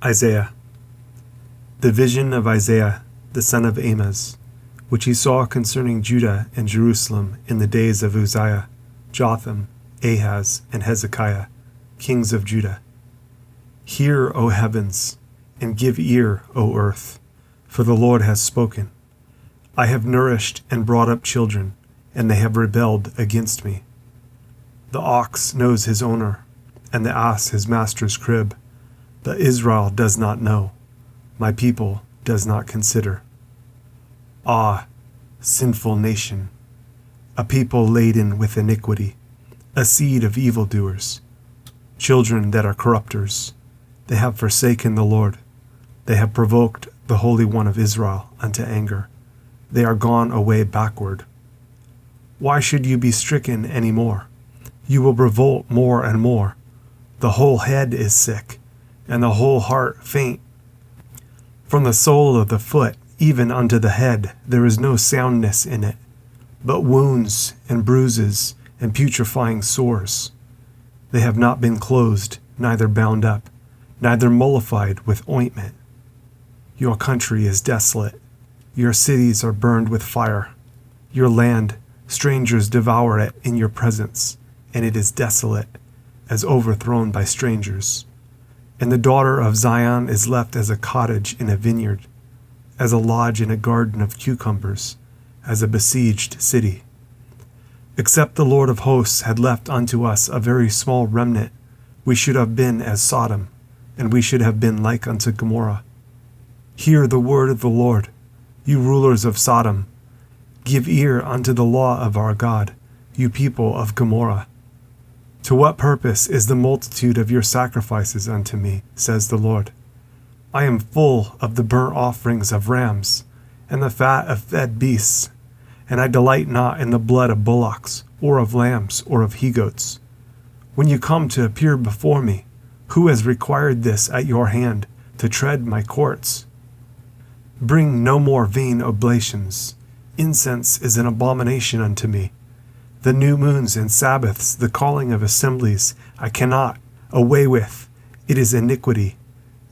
Isaiah. The vision of Isaiah, the son of Amoz, which he saw concerning Judah and Jerusalem in the days of Uzziah, Jotham, Ahaz, and Hezekiah, kings of Judah. Hear, O heavens, and give ear, O earth, for the Lord has spoken. I have nourished and brought up children, and they have rebelled against me. The ox knows his owner, and the ass his master's crib, but Israel does not know, my people does not consider. Ah, sinful nation, a people laden with iniquity, a seed of evildoers, children that are corrupters. They have forsaken the Lord. They have provoked the Holy One of Israel unto anger. They are gone away backward. Why should you be stricken any more? You will revolt more and more. The whole head is sick, and the whole heart faint. From the sole of the foot even unto the head there is no soundness in it, but wounds and bruises and putrefying sores. They have not been closed, neither bound up, neither mollified with ointment. Your country is desolate. Your cities are burned with fire. Your land, strangers devour it in your presence, and it is desolate, as overthrown by strangers. And the daughter of Zion is left as a cottage in a vineyard, as a lodge in a garden of cucumbers, as a besieged city. Except the Lord of hosts had left unto us a very small remnant, we should have been as Sodom, and we should have been like unto Gomorrah. Hear the word of the Lord, you rulers of Sodom. Give ear unto the law of our God, you people of Gomorrah. To what purpose is the multitude of your sacrifices unto me, says the Lord? I am full of the burnt offerings of rams, and the fat of fed beasts, and I delight not in the blood of bullocks, or of lambs, or of he-goats. When you come to appear before me, who has required this at your hand, to tread my courts? Bring no more vain oblations. Incense is an abomination unto me. The new moons and Sabbaths, the calling of assemblies, I cannot away with. It is iniquity,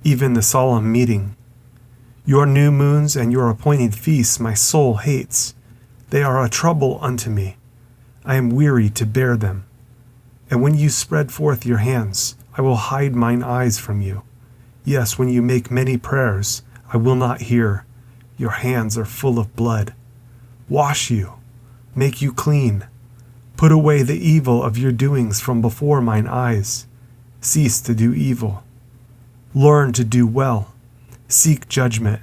even the solemn meeting. Your new moons and your appointed feasts my soul hates. They are a trouble unto me. I am weary to bear them. And when you spread forth your hands, I will hide mine eyes from you. Yes, when you make many prayers, I will not hear. Your hands are full of blood. Wash you, make you clean. Put away the evil of your doings from before mine eyes. Cease to do evil. Learn to do well. Seek judgment.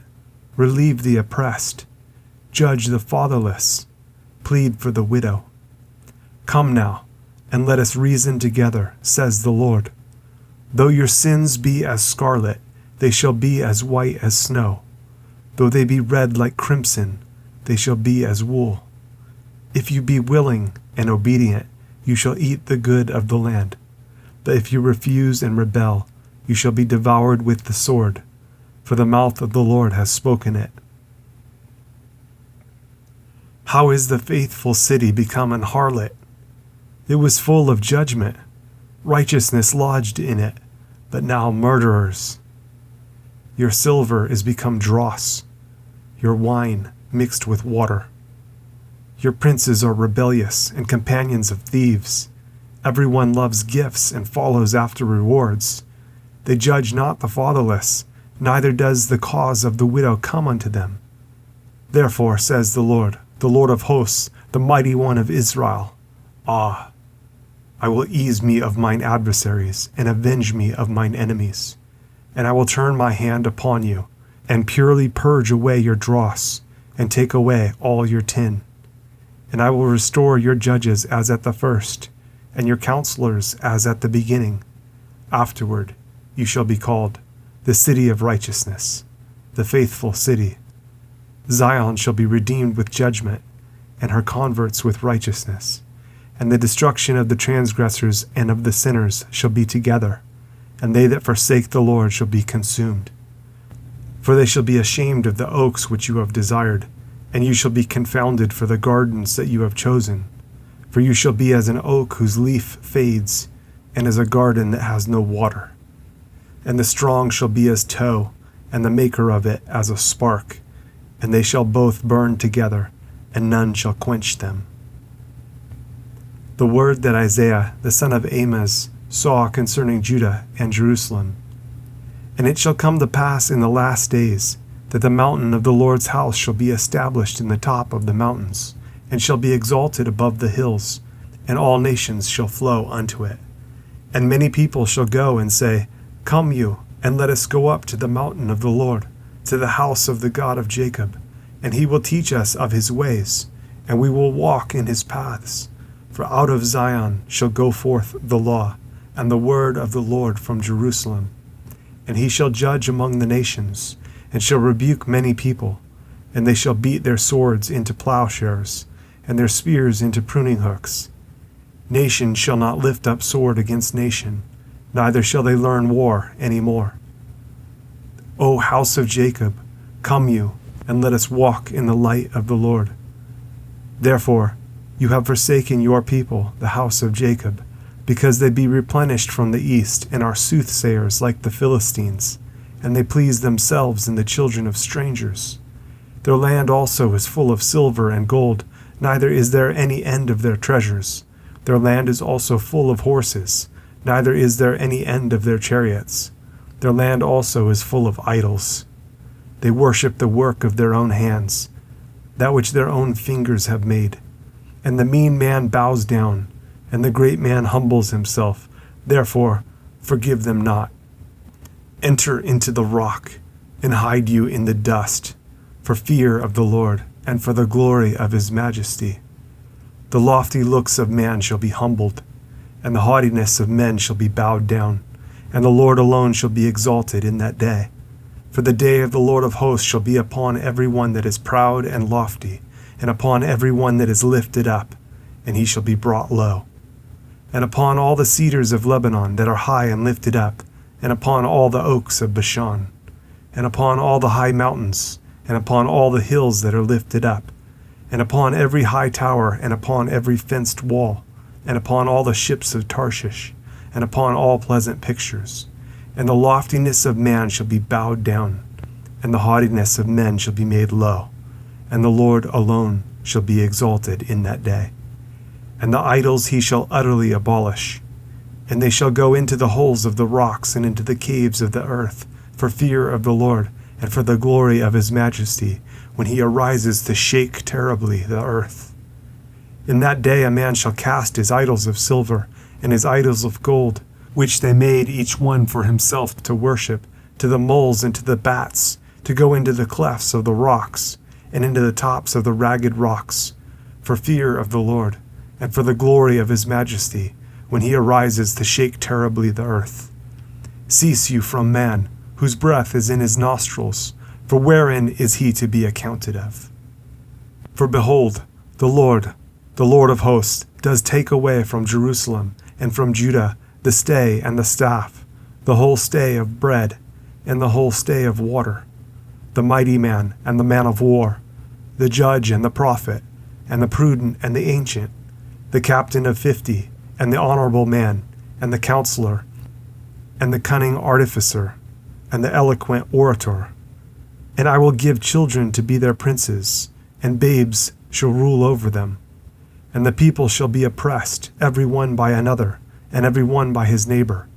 Relieve the oppressed. Judge the fatherless. Plead for the widow. Come now, and let us reason together, says the Lord. Though your sins be as scarlet, they shall be as white as snow. Though they be red like crimson, they shall be as wool. If you be willing and obedient, you shall eat the good of the land. But if you refuse and rebel, you shall be devoured with the sword, for the mouth of the Lord has spoken it. How is the faithful city become an harlot? It was full of judgment. Righteousness lodged in it, but now murderers. Your silver is become dross, your wine mixed with water. Your princes are rebellious and companions of thieves. Everyone loves gifts and follows after rewards. They judge not the fatherless, neither does the cause of the widow come unto them. Therefore, says the Lord of hosts, the mighty one of Israel, Ah, I will ease me of mine adversaries, and avenge me of mine enemies. And I will turn my hand upon you, and purely purge away your dross, and take away all your tin. And I will restore your judges as at the first, and your counselors as at the beginning. Afterward you shall be called the city of righteousness, the faithful city. Zion shall be redeemed with judgment, and her converts with righteousness. And the destruction of the transgressors and of the sinners shall be together, and they that forsake the Lord shall be consumed. For they shall be ashamed of the oaks which you have desired, and you shall be confounded for the gardens that you have chosen. For you shall be as an oak whose leaf fades, and as a garden that has no water. and the strong shall be as tow, and the maker of it as a spark, and they shall both burn together, and none shall quench them. The word that Isaiah the son of Amoz saw concerning Judah and Jerusalem. And it shall come to pass in the last days, that the mountain of the Lord's house shall be established in the top of the mountains, and shall be exalted above the hills, and all nations shall flow unto it. And many people shall go and say, Come you, and let us go up to the mountain of the Lord, to the house of the God of Jacob, and he will teach us of his ways, and we will walk in his paths. For out of Zion shall go forth the law, and the word of the Lord from Jerusalem. And he shall judge among the nations, and shall rebuke many people, and they shall beat their swords into plowshares, and their spears into pruning hooks. Nation shall not lift up sword against nation, neither shall they learn war any more. O house of Jacob, come you, and let us walk in the light of the Lord. Therefore you have forsaken your people, the house of Jacob, because they be replenished from the east, and are soothsayers like the Philistines, and they please themselves in the children of strangers. Their land also is full of silver and gold, neither is there any end of their treasures. Their land is also full of horses, neither is there any end of their chariots. Their land also is full of idols. They worship the work of their own hands, that which their own fingers have made. And the mean man bows down, and the great man humbles himself. Therefore, forgive them not. Enter into the rock, and hide you in the dust, for fear of the Lord, and for the glory of his majesty. The lofty looks of man shall be humbled, and the haughtiness of men shall be bowed down, and the Lord alone shall be exalted in that day. For the day of the Lord of hosts shall be upon every one that is proud and lofty, and upon every one that is lifted up, and he shall be brought low. And upon all the cedars of Lebanon that are high and lifted up, and upon all the oaks of Bashan, and upon all the high mountains, and upon all the hills that are lifted up, and upon every high tower, and upon every fenced wall, and upon all the ships of Tarshish, and upon all pleasant pictures. And the loftiness of man shall be bowed down, and the haughtiness of men shall be made low, and the Lord alone shall be exalted in that day. And the idols he shall utterly abolish, and they shall go into the holes of the rocks and into the caves of the earth, for fear of the Lord, and for the glory of his majesty, when he arises to shake terribly the earth. In that day a man shall cast his idols of silver, and his idols of gold, which they made each one for himself to worship, to the moles and to the bats, to go into the clefts of the rocks, and into the tops of the ragged rocks, for fear of the Lord, and for the glory of his majesty, when he arises to shake terribly the earth. Cease you from man, whose breath is in his nostrils, for wherein is he to be accounted of? For behold, the Lord of hosts, does take away from Jerusalem and from Judah the stay and the staff, the whole stay of bread, and the whole stay of water, the mighty man and the man of war, the judge and the prophet, and the prudent and the ancient, the captain of 50, and the honorable man, and the counselor, and the cunning artificer, and the eloquent orator. And I will give children to be their princes, and babes shall rule over them. And the people shall be oppressed, every one by another, and every one by his neighbor.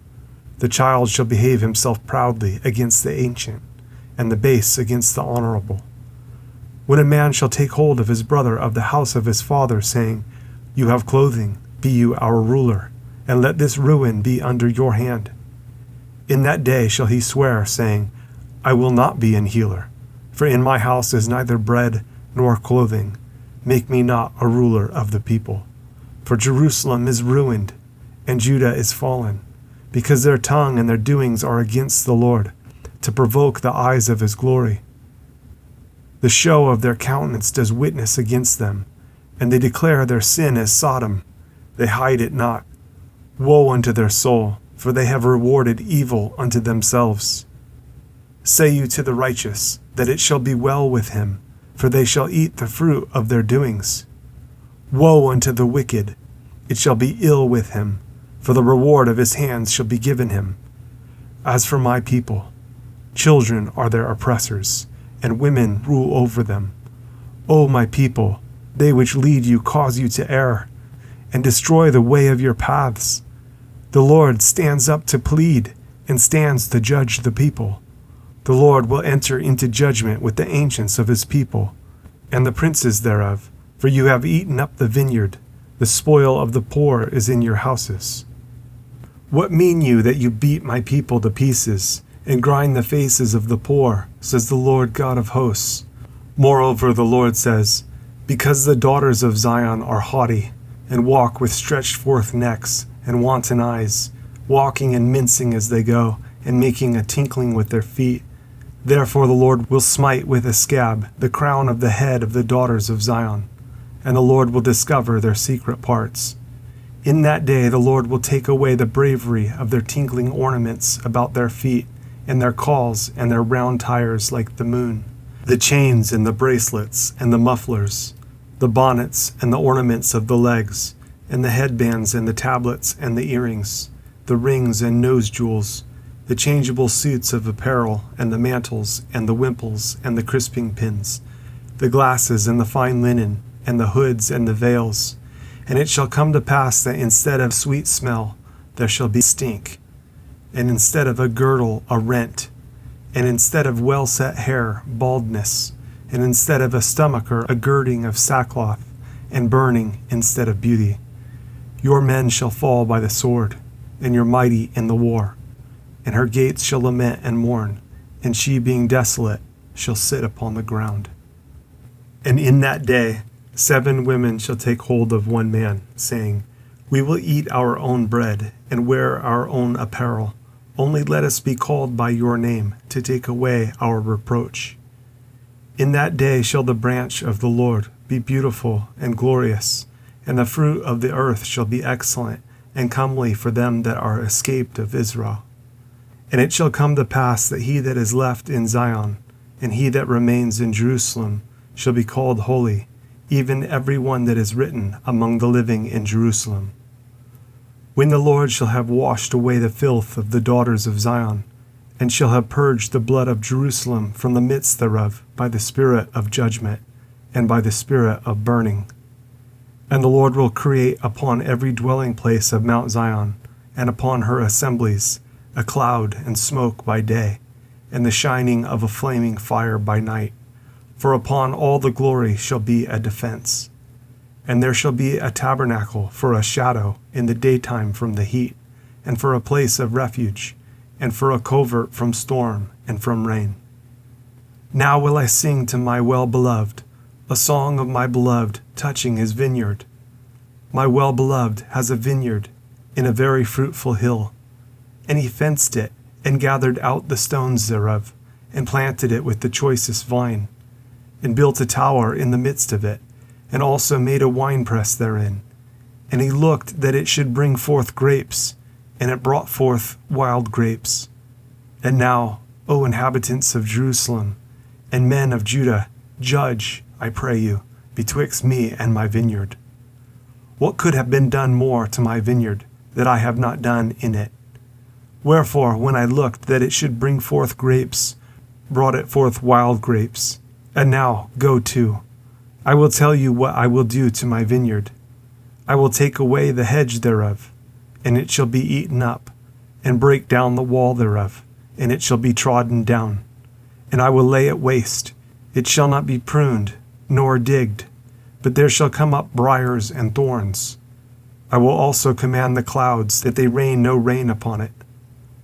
The child shall behave himself proudly against the ancient, and the base against the honorable. When a man shall take hold of his brother of the house of his father, saying, You have clothing, be you our ruler, and let this ruin be under your hand. In that day shall he swear, saying, I will not be an healer, for in my house is neither bread nor clothing. Make me not a ruler of the people. For Jerusalem is ruined, and Judah is fallen, because their tongue and their doings are against the Lord, to provoke the eyes of his glory. The show of their countenance does witness against them, and they declare their sin as Sodom. They hide it not. Woe unto their soul, for they have rewarded evil unto themselves. Say you to the righteous, that it shall be well with him, for they shall eat the fruit of their doings. Woe unto the wicked, it shall be ill with him, for the reward of his hands shall be given him. As for my people, children are their oppressors, and women rule over them. O my people, they which lead you cause you to err, and destroy the way of your paths. The Lord stands up to plead, and stands to judge the people. The Lord will enter into judgment with the ancients of his people, and the princes thereof, for you have eaten up the vineyard. The spoil of the poor is in your houses. What mean you that you beat my people to pieces, and grind the faces of the poor, says the Lord God of hosts? Moreover, the Lord says, because the daughters of Zion are haughty, and walk with stretched forth necks and wanton eyes, walking and mincing as they go, and making a tinkling with their feet, therefore the Lord will smite with a scab the crown of the head of the daughters of Zion, and the Lord will discover their secret parts. In that day the Lord will take away the bravery of their tinkling ornaments about their feet, and their calls and their round tires like the moon, the chains and the bracelets and the mufflers, the bonnets and the ornaments of the legs, and the headbands and the tablets and the earrings, the rings and nose jewels, the changeable suits of apparel, and the mantles and the wimples and the crisping pins, the glasses and the fine linen, and the hoods and the veils. And it shall come to pass that instead of sweet smell there shall be stink, and instead of a girdle a rent, and instead of well-set hair baldness, and instead of a stomacher a girding of sackcloth, and burning instead of beauty. Your men shall fall by the sword, and your mighty in the war. And her gates shall lament and mourn, and she being desolate shall sit upon the ground. And in that day 7 women shall take hold of one man, saying, we will eat our own bread, and wear our own apparel. Only let us be called by your name, to take away our reproach. In that day shall the branch of the Lord be beautiful and glorious, and the fruit of the earth shall be excellent and comely for them that are escaped of Israel. And it shall come to pass that he that is left in Zion, and he that remains in Jerusalem, shall be called holy, even every one that is written among the living in Jerusalem. When the Lord shall have washed away the filth of the daughters of Zion, and shall have purged the blood of Jerusalem from the midst thereof by the spirit of judgment, and by the spirit of burning. And the Lord will create upon every dwelling place of Mount Zion, and upon her assemblies, a cloud and smoke by day, and the shining of a flaming fire by night. For upon all the glory shall be a defense. And there shall be a tabernacle for a shadow in the daytime from the heat, and for a place of refuge, and for a covert from storm and from rain. Now will I sing to my well-beloved, a song of my beloved touching his vineyard. My well-beloved has a vineyard in a very fruitful hill, and he fenced it, and gathered out the stones thereof, and planted it with the choicest vine, and built a tower in the midst of it, and also made a winepress therein. And he looked that it should bring forth grapes, and it brought forth wild grapes. And now, O inhabitants of Jerusalem, and men of Judah, judge, I pray you, betwixt me and my vineyard. What could have been done more to my vineyard, that I have not done in it? Wherefore, when I looked that it should bring forth grapes, brought it forth wild grapes. And now, go to. I will tell you what I will do to my vineyard. I will take away the hedge thereof, and it shall be eaten up, and break down the wall thereof, and it shall be trodden down. And I will lay it waste. It shall not be pruned, nor digged, but there shall come up briars and thorns. I will also command the clouds that they rain no rain upon it.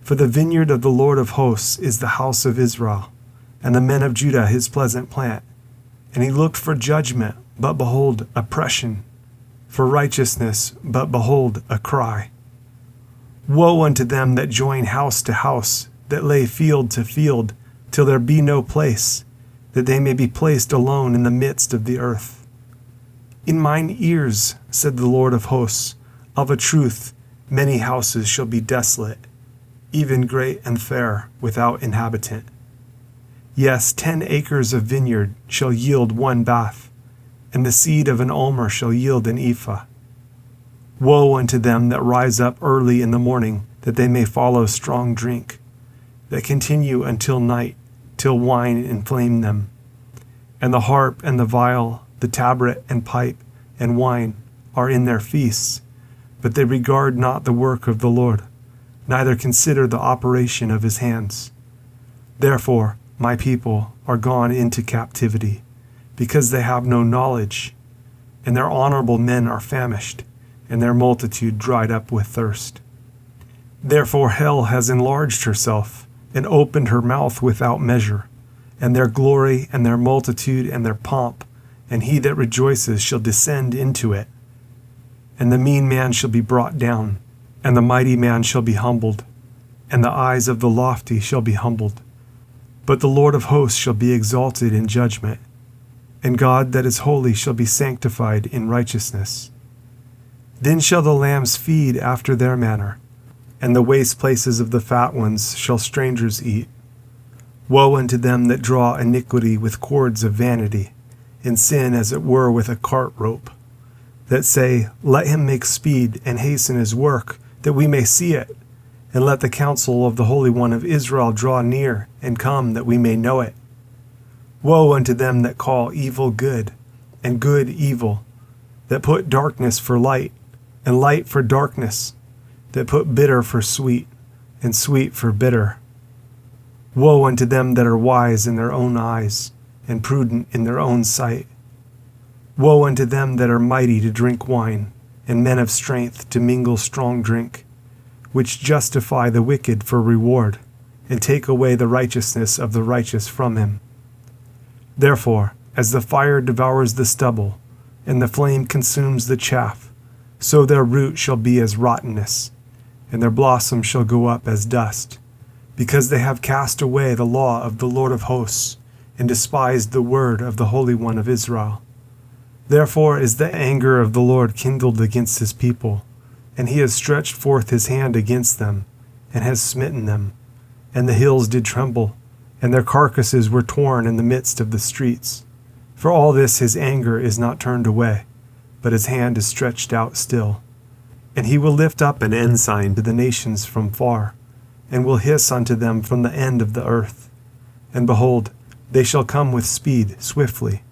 For the vineyard of the Lord of hosts is the house of Israel, and the men of Judah his pleasant plant. And he looked for judgment, but behold, oppression, for righteousness, but behold, a cry. Woe unto them that join house to house, that lay field to field, till there be no place, that they may be placed alone in the midst of the earth. In mine ears, said the Lord of hosts, of a truth, many houses shall be desolate, even great and fair, without inhabitant. Yes, 10 acres of vineyard shall yield 1 bath, and the seed of an omer shall yield an ephah. Woe unto them that rise up early in the morning, that they may follow strong drink, that continue until night, till wine inflame them. And the harp and the viol, the tabret and pipe and wine are in their feasts, but they regard not the work of the Lord, neither consider the operation of his hands. Therefore my people are gone into captivity, because they have no knowledge, and their honorable men are famished, and their multitude dried up with thirst. Therefore hell has enlarged herself, and opened her mouth without measure, and their glory and their multitude and their pomp, and he that rejoices shall descend into it. And the mean man shall be brought down, and the mighty man shall be humbled, and the eyes of the lofty shall be humbled. But the Lord of hosts shall be exalted in judgment, and God that is holy shall be sanctified in righteousness. Then shall the lambs feed after their manner, and the waste places of the fat ones shall strangers eat. Woe unto them that draw iniquity with cords of vanity, and sin as it were with a cart rope, that say, Let him make speed and hasten his work, that we may see it. And let the counsel of the Holy One of Israel draw near, and come, that we may know it. Woe unto them that call evil good, and good evil, that put darkness for light, and light for darkness, that put bitter for sweet, and sweet for bitter. Woe unto them that are wise in their own eyes, and prudent in their own sight. Woe unto them that are mighty to drink wine, and men of strength to mingle strong drink, which justify the wicked for reward, and take away the righteousness of the righteous from him. Therefore, as the fire devours the stubble, and the flame consumes the chaff, so their root shall be as rottenness, and their blossom shall go up as dust, because they have cast away the law of the Lord of hosts, and despised the word of the Holy One of Israel. Therefore is the anger of the Lord kindled against his people, and he has stretched forth his hand against them, and has smitten them. And the hills did tremble, and their carcasses were torn in the midst of the streets. For all this his anger is not turned away, but his hand is stretched out still. And he will lift up an ensign to the nations from far, and will hiss unto them from the end of the earth. And behold, they shall come with speed swiftly.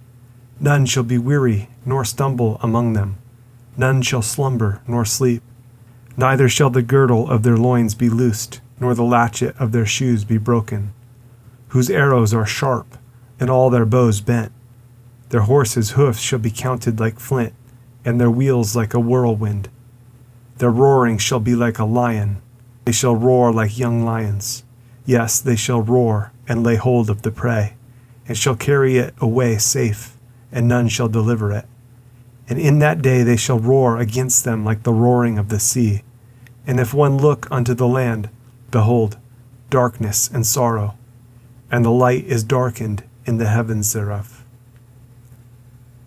None shall be weary, nor stumble among them. None shall slumber, nor sleep. Neither shall the girdle of their loins be loosed, nor the latchet of their shoes be broken. Whose arrows are sharp, and all their bows bent. Their horses' hoofs shall be counted like flint, and their wheels like a whirlwind. Their roaring shall be like a lion. They shall roar like young lions. Yes, they shall roar, and lay hold of the prey, and shall carry it away safe, and none shall deliver it. And in that day they shall roar against them like the roaring of the sea. And if one look unto the land, behold, darkness and sorrow, and the light is darkened in the heavens thereof.